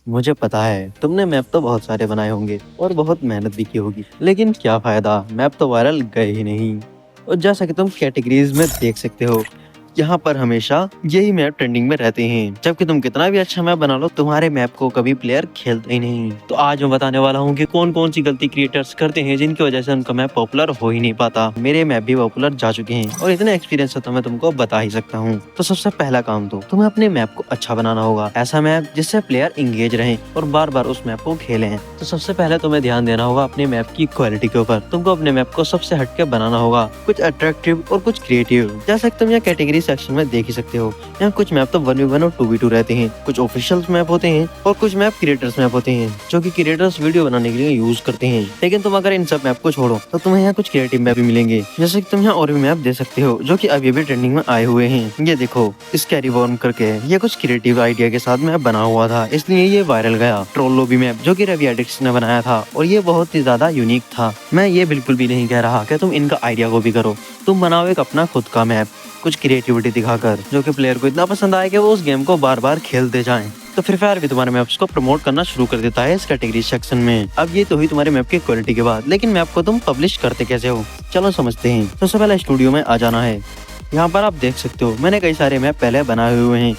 मुझे पता है तुमने मैप तो बहुत सारे बनाए होंगे और बहुत मेहनत भी की होगी, लेकिन क्या फायदा, मैप तो वायरल गए ही नहीं। और जैसा कि तुम कैटेगरीज में देख सकते हो, यहाँ पर हमेशा यही मैप ट्रेंडिंग में रहते हैं, जबकि तुम कितना भी अच्छा मैप बना लो तुम्हारे मैप को कभी प्लेयर खेलता ही नहीं। तो आज मैं बताने वाला हूँ कि कौन कौन सी गलती क्रिएटर्स करते हैं जिनकी वजह से उनका मैप पॉपुलर हो ही नहीं पाता। मेरे मैप भी पॉपुलर जा चुके हैं और इतने एक्सपीरियंस है तो मैं तुमको बता ही सकता हूँ। तो सबसे पहला काम तो तुम्हें अपने मैप को अच्छा बनाना होगा, ऐसा मैप जिससे प्लेयर इंगेज रहे और बार बार उस मैप को खेलें। तो सबसे पहले तुम्हें ध्यान देना होगा अपने मैप की क्वालिटी के ऊपर। तुमको अपने मैप को सबसे हटके बनाना होगा, कुछ अट्रैक्टिव और कुछ क्रिएटिव। जैसा कि तुम यहाँ कैटेगरी सेक्शन में देख ही सकते हो, यहाँ कुछ मैप तो 1v1 और 2v2 रहते हैं, कुछ ऑफिशियल मैप होते हैं और कुछ मैप क्रिएटर्स मैप होते हैं जो कि क्रिएटर्स वीडियो बनाने के लिए यूज करते हैं। लेकिन तुम अगर इन सब मैप को छोड़ो तो तुम्हें यहाँ कुछ क्रिएटिव मैप भी मिलेंगे। जैसे कि तुम यहाँ और भी मैप दे सकते हो जो कि अभी भी ट्रेंडिंग में आए हुए हैं। ये देखो स्कैरी वॉर्म करके, ये कुछ क्रिएटिव आइडिया के साथ मैप बना हुआ था, इसलिए ये वायरल गया। ट्रोल लॉबी मैप जो कि रवि एडिक्स ने बनाया था और ये बहुत ही ज्यादा यूनिक था। मैं ये बिल्कुल भी नहीं कह रहा कि तुम इनका आइडिया कॉपी करो, तुम बनाओ एक अपना खुद का मैप, कुछ क्रिएटिविटी दिखाकर, जो कि प्लेयर को इतना पसंद आए कि वो उस गेम को बार बार खेलते जाएं। तो फ्री फायर भी तुम्हारे मैप्स को प्रमोट करना शुरू कर देता है इस कैटेगरी सेक्शन में। अब ये तो हुई तुम्हारे मैप की क्वालिटी के बाद, लेकिन मैप को तुम पब्लिश करते कैसे हो, चलो समझते हैं। तो सबसे पहले स्टूडियो में आ जाना है। यहाँ पर आप देख सकते हो मैंने कई सारे मैप पहले बनाए हुए हैं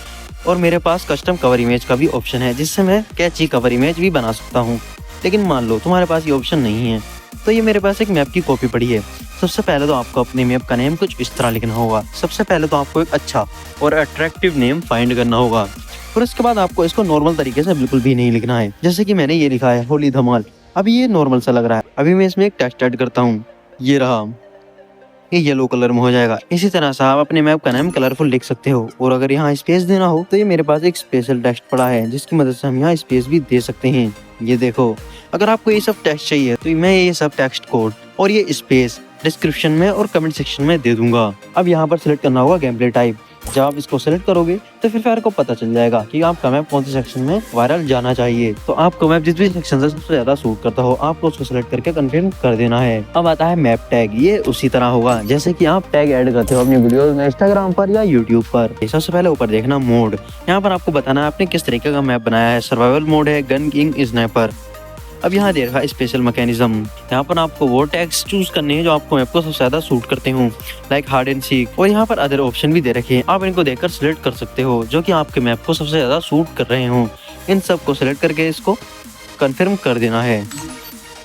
और मेरे पास कस्टम कवर इमेज का भी ऑप्शन है, जिससे मैं कैची कवर इमेज भी बना सकता हूँ। लेकिन मान लो तुम्हारे पास ये ऑप्शन नहीं है, तो ये मेरे पास एक मैप की कॉपी पड़ी है। सबसे पहले तो आपको अपने मैप का नेम कुछ इस तरह लिखना होगा। सबसे पहले तो आपको एक अच्छा और अट्रैक्टिव नेम फाइंड करना होगा और उसके बाद आपको इसको नॉर्मल तरीके से बिल्कुल भी नहीं लिखना है। जैसे कि मैंने ये लिखा है होली धमाल, अभी ये नॉर्मल सा लग रहा है। अभी मैं इसमें एक टेक्स्ट ऐड करता हूँ, ये रहा, ये येलो कलर में हो जाएगा। इसी तरह से आप अपने मैप का नाम कलरफुल लिख सकते हो। और अगर यहाँ स्पेस देना हो तो ये मेरे पास एक स्पेशल टेक्स्ट पड़ा है जिसकी मदद से हम यहाँ स्पेस भी दे सकते हैं। ये देखो, अगर आपको ये सब टेक्स्ट चाहिए तो मैं ये सब टेक्स्ट कोड और ये स्पेस डिस्क्रिप्शन में और कमेंट सेक्शन में दे दूंगा। अब यहाँ पर सिलेक्ट करना होगा गेम प्ले टाइप। जब आप इसको सेलेक्ट करोगे तो फ्री फायर को पता चल जाएगा कि आपका मैप कौन से सेक्शन में वायरल जाना चाहिए। तो आपको मैप जिस भी सेक्शन से सबसे ज्यादा सूट करता हो आपको उसको सेलेक्ट करके कंफर्म कर देना है। अब आता है मैप टैग। ये उसी तरह होगा जैसे कि आप टैग ऐड करते हो अपनी वीडियोस में इंस्टाग्राम पर या यूट्यूब पर। सबसे पहले ऊपर देखना मोड, यहाँ पर आपको बताना है आपने किस तरीके का मैप बनाया है। सर्वाइवल मोड है, गन किंग, स्नाइपर। अब यहाँ दे रखा है स्पेशल मैकेनिज्म। यहाँ पर आपको वो टैग्स चूज करने हैं जो आपको मैप को सबसे ज्यादा सूट करते हो, लाइक हार्ड एंड सीक। और यहाँ पर अदर ऑप्शन भी दे रखे हैं, आप इनको देखकर सिलेक्ट कर सकते हो जो कि आपके मैप को सबसे ज्यादा सूट कर रहे हो। इन सब को सिलेक्ट करके इसको कंफर्म कर देना है।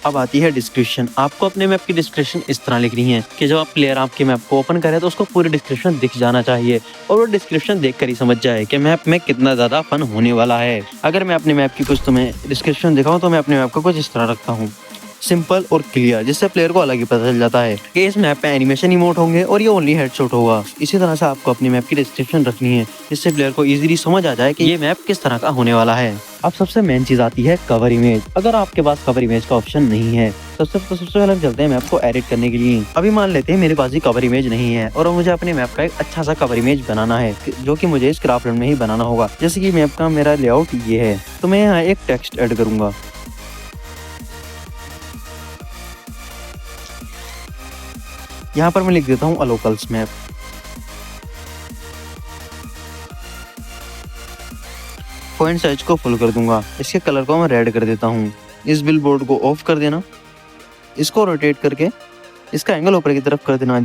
अब आती है डिस्क्रिप्शन। आपको अपने मैप की डिस्क्रिप्शन इस तरह लिखनी है कि जब आप प्लेयर आपके मैप को ओपन करे तो उसको पूरी डिस्क्रिप्शन दिख जाना चाहिए और वो डिस्क्रिप्शन देखकर ही समझ जाए कि मैप में कितना ज्यादा फन होने वाला है। अगर मैं अपने मैप की कुछ तुम्हें डिस्क्रिप्शन दिखाऊं तो मैं अपने मैप को कुछ इस तरह रखता हूँ, सिंपल और क्लियर, जिससे प्लेयर को अलग ही पता चल जाता है कि इस मैप पे एनिमेशन इमोट होंगे और ये ओनली हेडशॉट होगा। इसी तरह से आपको अपनी मैप की डिस्क्रिप्शन रखनी है जिससे प्लेयर को इजीली समझ आ जाए कि ये मैप किस तरह का होने वाला है। अब सबसे मेन चीज आती है कवर इमेज। अगर आपके पास कवर इमेज का ऑप्शन नहीं है तो सबसे पहले हम चलते हैं मैप को एडिट करने के लिए। अभी मान लेते हैं मेरे पास ही कवर इमेज नहीं है और मुझे अपने मैप का एक अच्छा सा कवर इमेज बनाना है जो कि मुझे इस क्राफ्टलैंड में ही बनाना होगा। जैसे कि मैप का मेरा लेआउट ये है, तो मैं यहाँ एक टेक्स्ट ऐड करूंगा। यहाँ पर मैं लिख देता हूँ अलोकल्स मैप। पॉइंट साइज को फुल कर दूंगा। इसके कलर को मैं रेड कर देता हूँ। इस बिल बोर्ड को ऑफ कर देना, इसको रोटेट करके इसका एंगल ऊपर की तरफ कर देना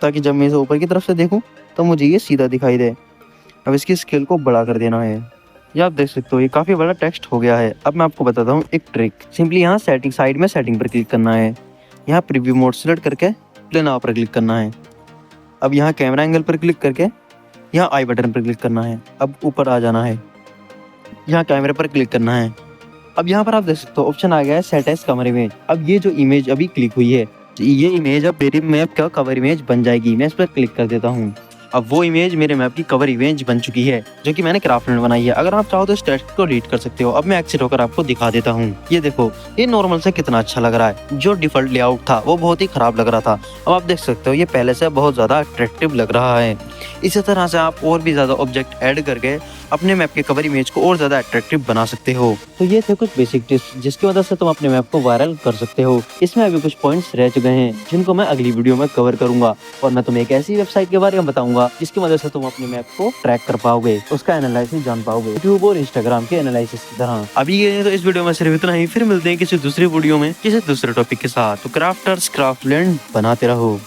ताकि जब मैं इसे ऊपर की तरफ से देखूं तो मुझे ये सीधा दिखाई दे। अब इसकी स्केल को बड़ा कर देना है। ये आप देख सकते हो ये काफी बड़ा टेक्स्ट हो गया है। अब मैं आपको बताता हूँ एक ट्रिक। सिंपली यहाँ सेटिंग साइड में सेटिंग पर क्लिक करना है, यहाँ प्रीव्यू मोड सेलेक्ट करके प्लेन पर क्लिक करना है। अब यहाँ कैमरा एंगल पर क्लिक करके यहाँ आई बटन पर क्लिक करना है। अब ऊपर आ जाना है, यहाँ कैमरे पर क्लिक करना है। अब यहाँ पर आप देख सकते हो ऑप्शन आ गया है सेट एज कवर इमेज। अब ये जो इमेज अभी क्लिक हुई है ये इमेज अब मेरे मैप का कवर इमेज बन जाएगी। मैं इस पर क्लिक कर देता हूँ। अब वो इमेज मेरे मैप की कवर इमेज बन चुकी है जो कि मैंने क्राफ्टलैंड बनाई है। अगर आप चाहो तो इस टेक्स्ट को रीड कर सकते हो। अब मैं एक्सिट होकर आपको दिखा देता हूँ। ये देखो ये नॉर्मल से कितना अच्छा लग रहा है। जो डिफॉल्ट लेआउट था वो बहुत ही खराब लग रहा था। अब आप देख सकते हो ये पहले से बहुत ज्यादा अट्रैक्टिव लग रहा है। इसी तरह से आप और भी ज्यादा ऑब्जेक्ट ऐड करके अपने मैप के कवर इमेज को और ज्यादा अट्रैक्टिव बना सकते हो। तो ये थे कुछ बेसिक टिप्स जिसकी मदद से तुम अपने मैप को वायरल कर सकते हो। इसमें अभी कुछ पॉइंट्स रह चुके हैं जिनको मैं अगली वीडियो में कवर करूंगा, और मैं तुम्हें एक ऐसी वेबसाइट के बारे में बताऊंगा जिसकी मदद से तुम अपने मैप को ट्रैक कर पाओगे, उसका एनालिसिस जान पाओगे, यूट्यूब और इंस्टाग्राम के एनालिसिस की तरह। अभी ये तो इस वीडियो में सिर्फ इतना ही, फिर मिलते हैं किसी दूसरी वीडियो में किसी दूसरे टॉपिक के साथ। तो क्राफ्टर्स क्राफ्टलैंड बनाते रहो।